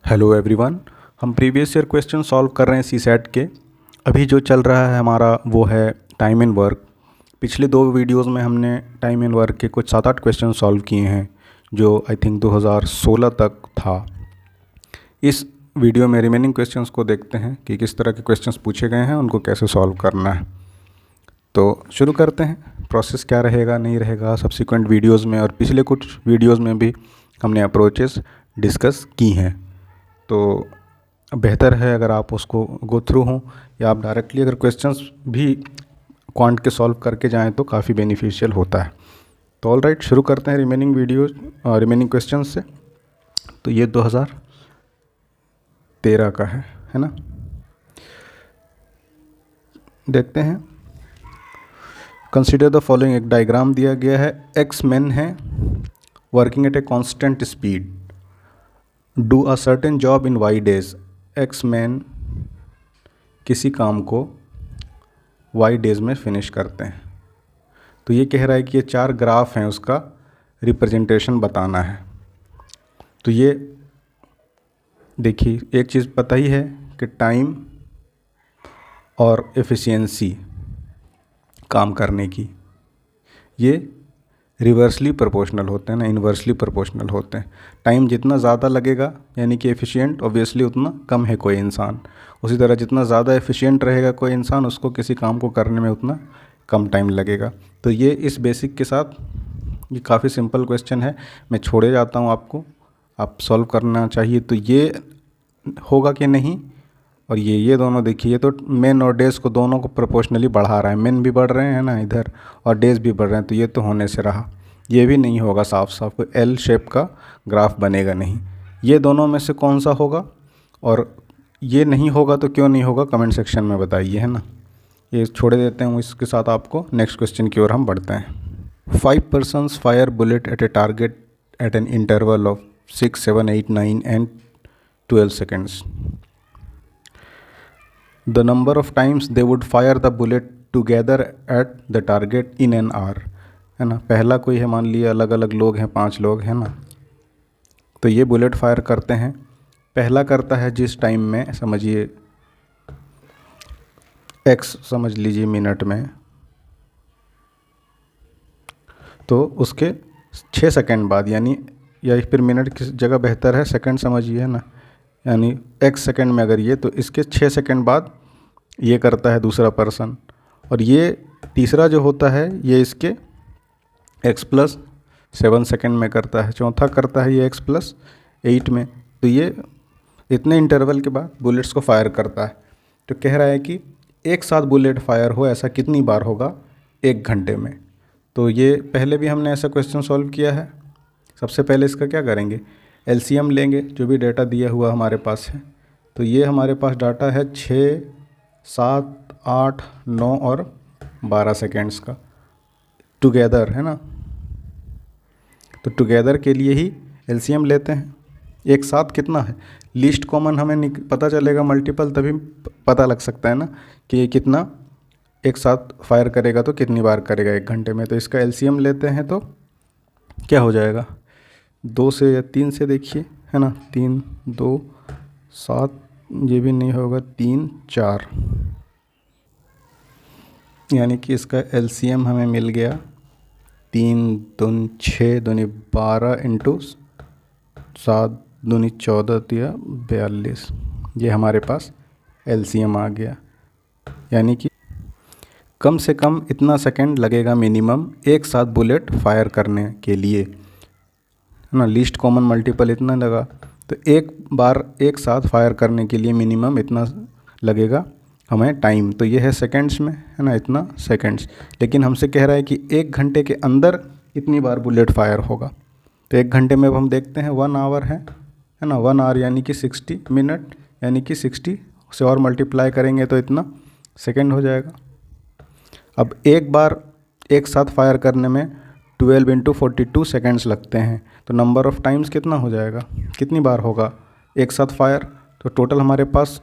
Hello everyone. हम previous year question solve कर रहे हैं सीसैट के। अभी जो चल रहा है हमारा वो है टाइम एंड वर्क। पिछले दो वीडियोस में हमने टाइम एंड वर्क के कुछ 7-8 क्वेश्चन सॉल्व किए हैं जो आई थिंक 2016 तक था। इस वीडियो में रिमेनिंग क्वेश्चंस को देखते हैं कि किस तरह के क्वेश्चंस पूछे गए हैं, उनको कैसे सॉल्व करना है। तो शुरू करते हैं। प्रोसेस क्या रहेगा नहीं रहेगा सब्सिक्वेंट वीडियोज़ में, और पिछले कुछ वीडियोज़ में भी हमने अप्रोचेस डिस्कस की हैं। तो बेहतर है अगर आप उसको गो थ्रू हों, या आप डायरेक्टली अगर क्वेश्चंस भी क्वांट के सॉल्व करके जाएं तो काफ़ी बेनिफिशियल होता है। तो ऑल राइट, शुरू करते हैं रिमेनिंग रिमेनिंग क्वेश्चंस से। तो ये 2013 का है ना। देखते हैं। Consider the following. एक डायग्राम दिया गया है। एक्स मैन है working at a constant speed, do a certain job in Y days. X man किसी काम को वाई डेज में फिनिश करते हैं। तो ये कह रहा है कि ये 4 ग्राफ हैं, उसका रिप्रेजेंटेशन बताना है। तो ये देखिए, एक चीज़ पता ही है कि टाइम और एफिशिएंसी काम करने की, ये रिवर्सली प्रोपोर्शनल होते हैं ना, इन्वर्सली प्रोपोर्शनल होते हैं। टाइम जितना ज़्यादा लगेगा यानी कि एफिशिएंट, ऑब्वियसली उतना कम है कोई इंसान। उसी तरह जितना ज़्यादा एफिशिएंट रहेगा कोई इंसान, उसको किसी काम को करने में उतना कम टाइम लगेगा। तो ये इस बेसिक के साथ ये काफ़ी सिंपल क्वेश्चन है, मैं छोड़े जाता हूँ आपको, आप सॉल्व करना चाहिए। तो ये होगा कि नहीं, और ये दोनों देखिए, ये तो मेन और डेज को दोनों को प्रोपोर्शनली बढ़ा रहा है। मेन भी बढ़ रहे हैं ना इधर, और डेज भी बढ़ रहे हैं, तो ये तो होने से रहा। ये भी नहीं होगा, साफ साफ एल शेप का ग्राफ बनेगा नहीं। ये दोनों में से कौन सा होगा, और ये नहीं होगा तो क्यों नहीं होगा, कमेंट सेक्शन में बताइए, है ना। ये छोड़े देते हैं, इसके साथ आपको नेक्स्ट क्वेश्चन की ओर हम बढ़ते हैं। 5 persons fire bullet at a target at an interval of 6, 7, 8, 9 and 12 seconds. The number of times they would fire the bullet together at the target in an hour, है ना। पहला कोई है, मान लिया अलग अलग लोग हैं, 5 लोग हैं ना। तो ये बुलेट फायर करते हैं। पहला करता है जिस टाइम में, समझिए x समझ लीजिए मिनट में, तो उसके 6 सेकंड बाद, यानी या फिर मिनट की जगह बेहतर है सेकंड समझिए, है ना। यानी x सेकंड में अगर ये, तो इसके 6 सेकंड बाद ये करता है दूसरा पर्सन, और ये तीसरा जो होता है ये इसके x+7 सेकंड में करता है, चौथा करता है ये x+8 में। तो ये इतने इंटरवल के बाद बुलेट्स को फायर करता है। तो कह रहा है कि एक साथ बुलेट फायर हो ऐसा कितनी बार होगा 1 घंटे में। तो ये पहले भी हमने ऐसा क्वेश्चन सॉल्व किया है। सबसे पहले इसका क्या करेंगे, एलसीएम लेंगे, जो भी डाटा दिया हुआ हमारे पास है। तो ये हमारे पास डाटा है 6, 7, 8, 9 और 12 सेकेंड्स का टुगेदर, है ना। तो टुगेदर के लिए ही एलसीएम लेते हैं। एक साथ कितना है, लीस्ट कॉमन हमें पता चलेगा, मल्टीपल तभी पता लग सकता है ना कि ये कितना एक साथ फायर करेगा, तो कितनी बार करेगा 1 घंटे में। तो इसका एलसीएम लेते हैं तो क्या हो जाएगा, 2 से या 3 से देखिए, है ना। 3, 2, 7, ये भी नहीं होगा, 3, 4, यानी कि इसका एलसीएम हमें मिल गया 3 दूनी 6 दूनी 12 इंटू 7 दूनी 14 या 42। ये हमारे पास एलसीएम आ गया। यानी कि कम से कम इतना सेकंड लगेगा मिनिमम एक साथ बुलेट फायर करने के लिए, है ना। लीस्ट कॉमन मल्टीपल इतना लगा, तो एक बार एक साथ फायर करने के लिए मिनिमम इतना लगेगा हमें टाइम। तो ये है सेकंड्स में, है ना, इतना सेकंड्स। लेकिन हमसे कह रहा है कि 1 घंटे के अंदर इतनी बार बुलेट फायर होगा। तो 1 घंटे में अब हम देखते हैं 1 आवर है ना। 1 आवर यानी कि 60 मिनट, यानी कि 60 से और मल्टीप्लाई करेंगे तो इतना सेकंड हो जाएगा। अब एक बार एक साथ फायर करने में 12 इंटू 42 सेकेंड्स लगते हैं। तो नंबर ऑफ़ टाइम्स कितना हो जाएगा, कितनी बार होगा एक साथ फायर। तो टोटल हमारे पास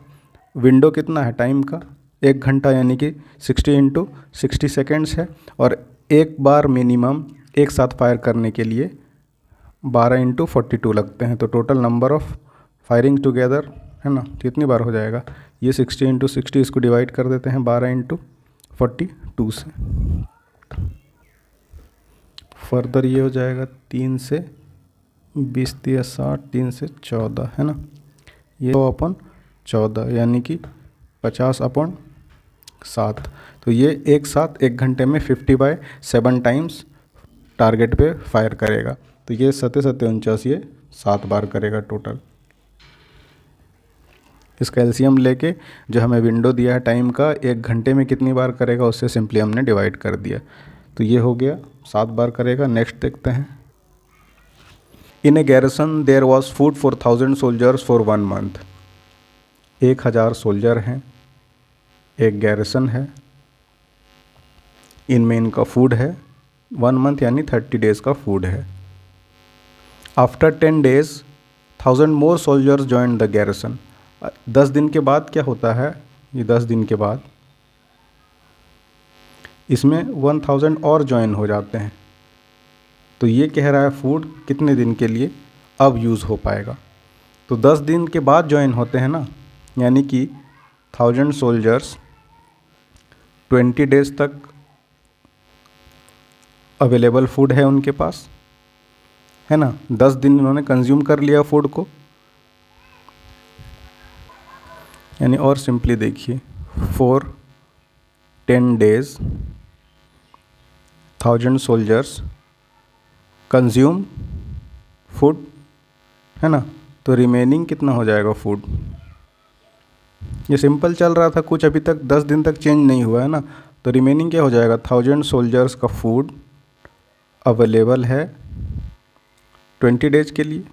विंडो कितना है टाइम का, 1 घंटा, यानी कि 60 इंटू 60 सेकेंड्स है। और एक बार मिनिमम एक साथ फायर करने के लिए 12 इंटू 42 लगते हैं। तो total number of firing together, है ना, कितनी बार हो जाएगा ये 60 इंटू 60, इसको डिवाइड कर देते हैं 12 इंटू 42 से। फर्दर ये हो जाएगा 3 से 20 दिया 60, 3 से 14, है ना, ये 100/14 यानी कि 50/7। तो ये एक साथ 1 घंटे में 50/7 टाइम्स टारगेट पे फायर करेगा। तो ये 7×7 = 49, ये 7 बार करेगा टोटल। इसका एलसीएम लेके जो हमें विंडो दिया है टाइम का 1 घंटे में कितनी बार करेगा उससे सिंपली हमने डिवाइड कर दिया। तो ये हो गया 7 बार करेगा। नेक्स्ट देखते हैं। In a garrison there was food for 1000 soldiers for 1 month. 1000 soldier हैं, एक गैरिसन है, इनमें इनका फूड है 1 मंथ यानी 30 डेज़ का फूड है। After 10 days 1000 more soldiers join the garrison. 10 दिन के बाद क्या होता है, ये 10 दिन के बाद इसमें 1000 और ज्वाइन हो जाते हैं। तो ये कह रहा है फूड कितने दिन के लिए अब यूज़ हो पाएगा। तो 10 दिन के बाद ज्वाइन होते हैं ना, यानी कि 1000 सोल्जर्स 20 डेज़ तक अवेलेबल फूड है उनके पास, है ना। 10 दिन इन्होंने कंज्यूम कर लिया फूड को, यानी और सिंपली देखिए for 10 days 1000 soldiers consume food, है ना। तो रिमेनिंग कितना हो जाएगा फूड। ये सिंपल चल रहा था कुछ, अभी तक 10 दिन तक चेंज नहीं हुआ है ना। तो रिमेनिंग क्या हो जाएगा, 1000 सोल्जर्स का फूड अवेलेबल है 20 डेज के लिए,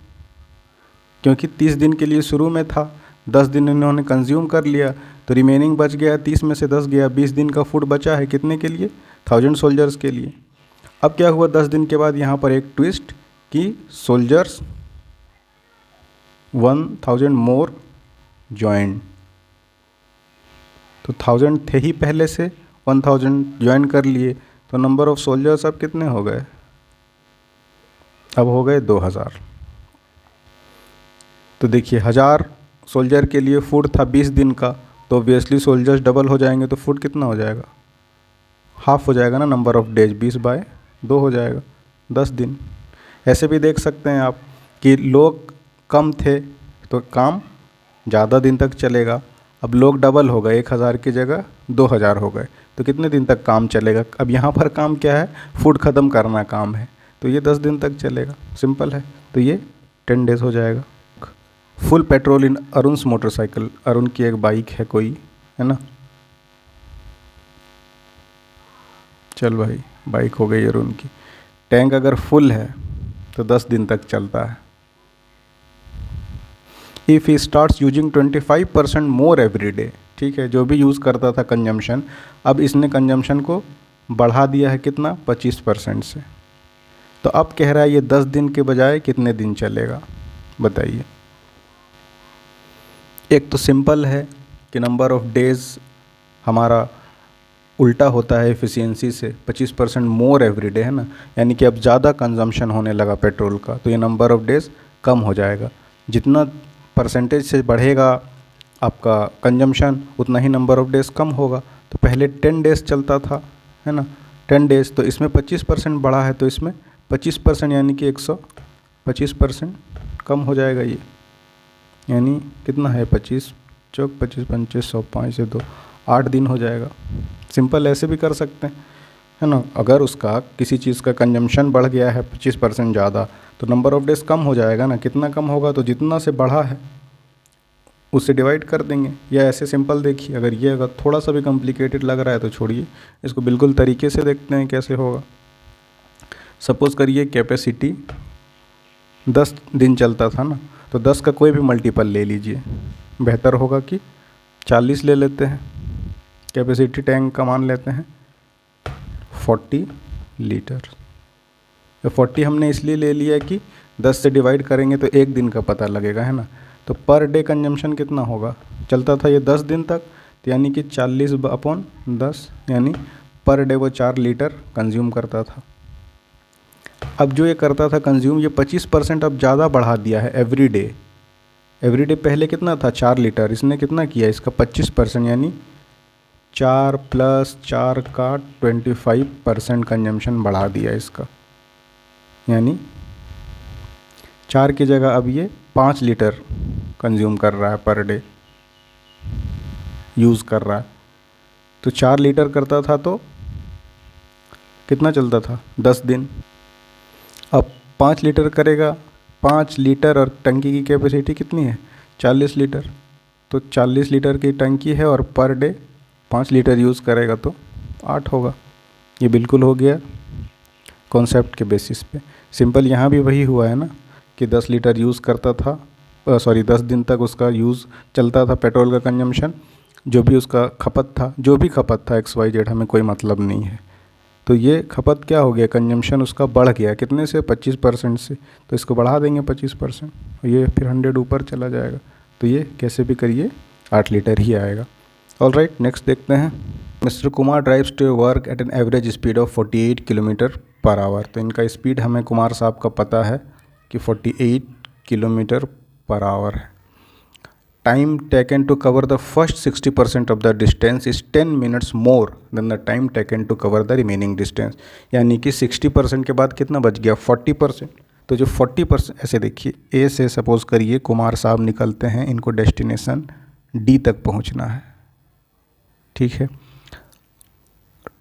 क्योंकि 30 दिन के लिए शुरू में था, 10 दिन इन्होंने कंज्यूम कर लिया, तो रिमेनिंग बच गया 30 में से 10 गया, 20 दिन का फूड बचा है कितने के लिए, 1000 सोल्जर्स के लिए। अब क्या हुआ 10 दिन के बाद, यहाँ पर एक ट्विस्ट कि सोल्जर्स 1000 मोर ज्वाइन। तो 1000 थे ही पहले से, 1000 ज्वाइन कर लिए, तो नंबर ऑफ सोल्जर्स अब कितने हो गए, अब हो गए 2000। तो देखिए 1000 सोल्जर के लिए फूड था 20 दिन का, तो ऑब्वियसली सोल्जर्स डबल हो जाएंगे, तो फूड कितना हो जाएगा, हाफ हो जाएगा ना, नंबर ऑफ डेज 20/2 हो जाएगा, 10 दिन। ऐसे भी देख सकते हैं आप कि लोग कम थे तो काम ज़्यादा दिन तक चलेगा, अब लोग डबल हो गए, 1000 की जगह 2000 हो गए, तो कितने दिन तक काम चलेगा। अब यहाँ पर काम क्या है, फूड ख़त्म करना काम है, तो ये 10 दिन तक चलेगा, सिंपल है। तो ये 10 डेज़ हो जाएगा। Full petrol in Arun's motorcycle, Arun की एक बाइक है कोई, है ना, चल भाई बाइक हो गई अरुण की। टैंक अगर फुल है तो 10 दिन तक चलता है। If he starts using 25% more every day, ठीक है, जो भी यूज़ करता था कंजम्पशन, अब इसने कंजम्पशन को बढ़ा दिया है कितना, 25% से। तो अब कह रहा है ये 10 दिन के बजाय कितने दिन चलेगा, बताइए। एक तो सिंपल है कि नंबर ऑफ़ डेज़ हमारा उल्टा होता है एफिशिएंसी से, 25% मोर एवरी डे, है ना, यानी कि अब ज़्यादा कंजम्पशन होने लगा पेट्रोल का, तो ये नंबर ऑफ़ डेज़ कम हो जाएगा। जितना परसेंटेज से बढ़ेगा आपका कंजम्पशन, उतना ही नंबर ऑफ़ डेज़ कम होगा। तो पहले 10 डेज़ चलता था, है ना, 10 डेज़, तो इसमें 25% बढ़ा है, तो इसमें 25% यानी कि 125% कम हो जाएगा ये, यानी कितना है 25 चौक 25 25 105 से 2 8 दिन हो जाएगा। सिंपल ऐसे भी कर सकते हैं, है ना। अगर उसका किसी चीज़ का कंजम्पशन बढ़ गया है 25% ज़्यादा, तो नंबर ऑफ़ डेज़ कम हो जाएगा ना। कितना कम होगा, तो जितना से बढ़ा है उससे डिवाइड कर देंगे, या ऐसे सिंपल देखिए। अगर थोड़ा सा भी कॉम्प्लिकेटेड लग रहा है तो छोड़िए, इसको बिल्कुल तरीके से देखते हैं कैसे होगा। सपोज़ करिए कैपेसिटी 10 दिन चलता था ना, तो 10 का कोई भी मल्टीपल ले लीजिए, बेहतर होगा कि 40 ले लेते हैं। कैपेसिटी टैंक का मान लेते हैं 40 लीटर। 40 हमने इसलिए ले लिया कि 10 से डिवाइड करेंगे तो 1 दिन का पता लगेगा, है ना। तो पर डे कंजम्पशन कितना होगा, चलता था ये 10 दिन तक, तो यानी कि 40/10, यानी पर डे वो 4 लीटर कंज्यूम करता था। अब जो ये करता था कंज्यूम, ये 25% अब ज़्यादा बढ़ा दिया है एवरी डे, एवरीडे पहले कितना था 4 लीटर, इसने कितना किया इसका 25% यानी 4 + 4 का 25% कंजम्पशन बढ़ा दिया इसका, यानी 4 की जगह अब ये 5 लीटर कंज्यूम कर रहा है पर डे, यूज़ कर रहा है। तो 4 लीटर करता था तो कितना चलता था 10 दिन। अब 5 लीटर करेगा, 5 लीटर और टंकी की कैपेसिटी कितनी है 40 लीटर, तो 40 लीटर की टंकी है और पर डे 5 लीटर यूज़ करेगा तो 8 होगा। ये बिल्कुल हो गया कॉन्सेप्ट के बेसिस पे। सिंपल यहाँ भी वही हुआ है ना कि 10 लीटर यूज़ करता था, 10 दिन तक उसका यूज़ चलता था पेट्रोल का कंजम्पशन, जो भी उसका खपत था, जो भी खपत था XYZ हमें कोई मतलब नहीं है। तो ये खपत क्या हो गया, कंजम्पशन उसका बढ़ गया कितने से 25% से, तो इसको बढ़ा देंगे 25%, ये फिर 100 ऊपर चला जाएगा। तो ये कैसे भी करिए 8 लीटर ही आएगा। ऑलराइट, नेक्स्ट देखते हैं। Mister Kumar drives to work at an average speed of 48 kilometre per hour. तो इनका स्पीड हमें कुमार साहब का पता है कि 48 किलोमीटर पर आवर है। Time taken to cover the first 60% of the distance is 10 minutes more than the time taken to cover the remaining distance. यानी कि 60% के बाद कितना बच गया 40%। तो जो 40%, ऐसे देखिए ए से सपोज़ करिए कुमार साहब निकलते हैं, इनको डेस्टिनेशन डी तक पहुंचना है, ठीक है।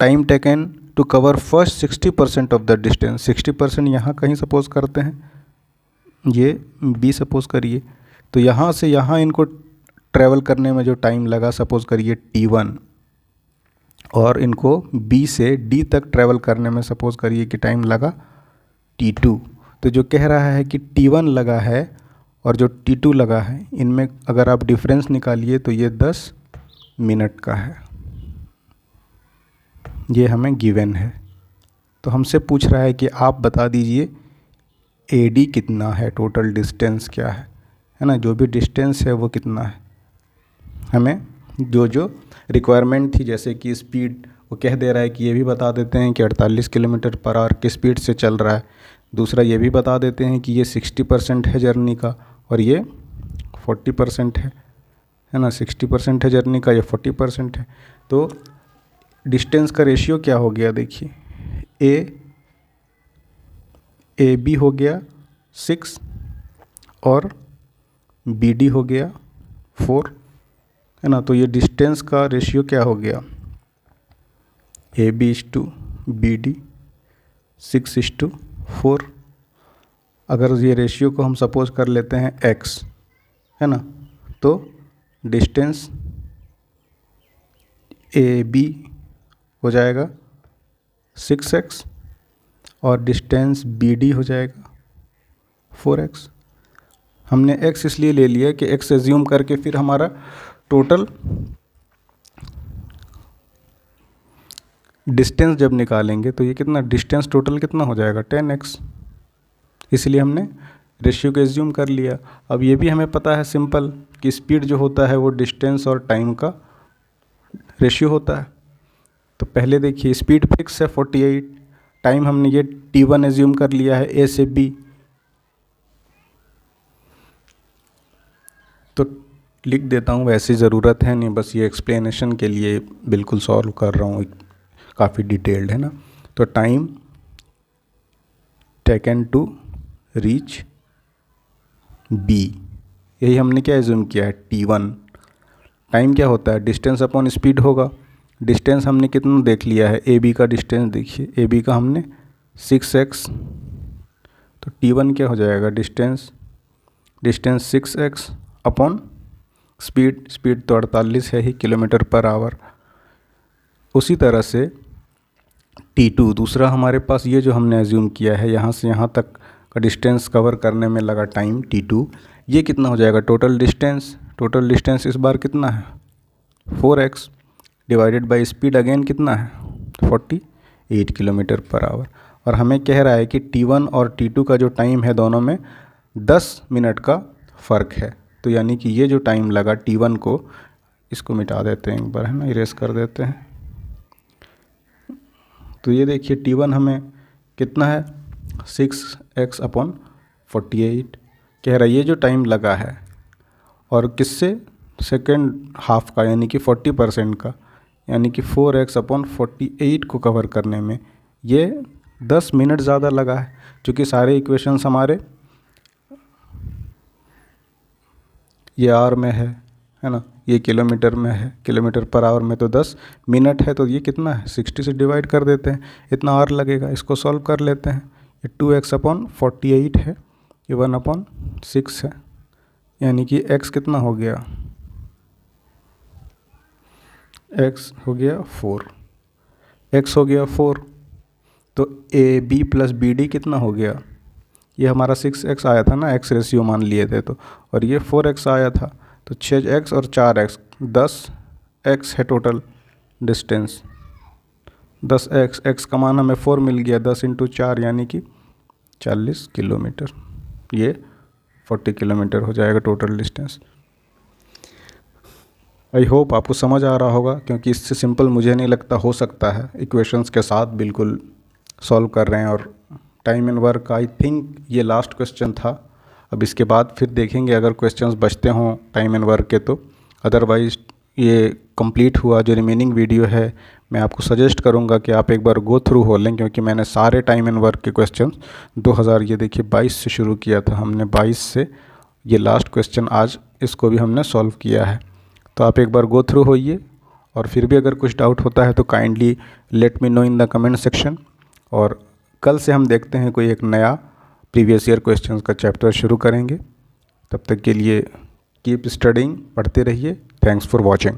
Time taken to cover first 60% of the distance, 60% यहाँ कहीं सपोज़ करते हैं, ये बी सपोज़ करिए, तो यहाँ से यहाँ इनको ट्रैवल करने में जो टाइम लगा सपोज़ करिए T1, और इनको बी से डी तक ट्रैवल करने में सपोज़ करिए कि टाइम लगा T2। तो जो कह रहा है कि T1 लगा है और जो T2 लगा है, इनमें अगर आप डिफरेंस निकालिए तो ये 10 मिनट का है, ये हमें गिवन है। तो हमसे पूछ रहा है कि आप बता दीजिए AD कितना है, टोटल डिस्टेंस क्या है ना, जो भी डिस्टेंस है वो कितना है। हमें जो जो रिक्वायरमेंट थी, जैसे कि स्पीड वो कह दे रहा है कि ये भी बता देते हैं कि 48 किलोमीटर पर आवर की स्पीड से चल रहा है। दूसरा ये भी बता देते हैं कि ये 60% है जर्नी का और ये 40% है ना, 60% है जर्नी का, ये 40% है। तो डिस्टेंस का रेशियो क्या हो गया देखिए, AB हो गया 6 और BD हो गया 4, है ना। तो ये डिस्टेंस का रेशियो क्या हो गया, AB/BD 6/4। अगर ये रेशियो को हम सपोज कर लेते हैं x, है ना, तो डिस्टेंस AB हो जाएगा 6x और डिस्टेंस BD हो जाएगा 4x। हमने x इसलिए ले लिया कि x एज्यूम करके फिर हमारा टोटल डिस्टेंस जब निकालेंगे तो ये कितना डिस्टेंस टोटल कितना हो जाएगा 10x, इसलिए हमने रेशियो को एज्यूम कर लिया। अब ये भी हमें पता है सिंपल कि स्पीड जो होता है वो डिस्टेंस और टाइम का रेशियो होता है। तो पहले देखिए स्पीड फिक्स है 48, टाइम हमने ये T1 एज्यूम कर लिया है A से B, तो लिख देता हूँ, वैसे ज़रूरत है नहीं, बस ये एक्सप्लेनेशन के लिए बिल्कुल सॉल्व कर रहा हूँ, काफ़ी डिटेल्ड है ना। तो time taken to reach B, यही हमने क्या एज्यूम किया है T1। टाइम क्या होता है डिस्टेंस अपॉन स्पीड होगा। डिस्टेंस हमने कितना देख लिया है, AB का डिस्टेंस देखिए, AB का हमने 6x, तो T1 क्या हो जाएगा डिस्टेंस 6x अपॉन स्पीड तो 48 है ही किलोमीटर पर आवर। उसी तरह से T2 दूसरा हमारे पास ये जो हमने एज्यूम किया है यहाँ से यहाँ तक का डिस्टेंस कवर करने में लगा टाइम T2, ये कितना हो जाएगा टोटल डिस्टेंस इस बार कितना है 4x divided by speed again कितना है 48 किलोमीटर पर आवर। और हमें कह रहा है कि T1 और T2 का जो टाइम है दोनों में 10 मिनट का फ़र्क है। तो यानी कि ये जो टाइम लगा T1 को, इसको मिटा देते हैं एक बार, है ना, इरेज कर देते हैं। तो ये देखिए T1 हमें कितना है 6x अपॉन 48 कह रहा है, ये जो टाइम लगा है और किससे, सेकेंड हाफ का यानी कि 40% का, यानी कि 4x/48 को कवर करने में ये 10 मिनट ज़्यादा लगा है। क्योंकि सारे इक्वेशंस हमारे ये आवर में है ना, ये किलोमीटर में है, किलोमीटर पर आवर में तो 10 मिनट है, तो ये कितना है 60 से डिवाइड कर देते हैं, इतना आवर लगेगा। इसको सॉल्व कर लेते हैं। ये 2x/48 है, ये 1/6 है, यानी कि x कितना हो गया, x हो गया 4, x हो गया 4। तो AB + BD कितना हो गया, ये हमारा 6x आया था ना, x रेशियो मान लिए थे तो, और ये 4x आया था, तो 6x और 4x 10x है टोटल डिस्टेंस। 10x, x का मान हमें 4 मिल गया, 10 × 4 यानी कि 40 किलोमीटर। ये 40 किलोमीटर हो जाएगा टोटल डिस्टेंस। आई होप आपको समझ आ रहा होगा, क्योंकि इससे सिंपल मुझे नहीं लगता हो सकता है। इक्वेशंस के साथ बिल्कुल सॉल्व कर रहे हैं। और time and work, I think ये लास्ट क्वेश्चन था। अब इसके बाद फिर देखेंगे अगर क्वेश्चंस बचते हों टाइम एंड वर्क के तो, अदरवाइज ये कंप्लीट हुआ। जो रिमेनिंग वीडियो है मैं आपको सजेस्ट करूंगा कि आप एक बार गो थ्रू हो लें, क्योंकि मैंने सारे टाइम एंड वर्क के क्वेश्चंस 2022 से शुरू किया था हमने, 22 से ये लास्ट क्वेश्चन आज इसको भी हमने सॉल्व किया है। तो आप एक बार गो थ्रू होइए, और फिर भी अगर कुछ डाउट होता है तो kindly let me know in the comment section. और कल से हम देखते हैं कोई एक नया प्रीवियस ईयर क्वेश्चंस का चैप्टर शुरू करेंगे। तब तक के लिए कीप स्टडिंग, पढ़ते रहिए। Thanks for watching.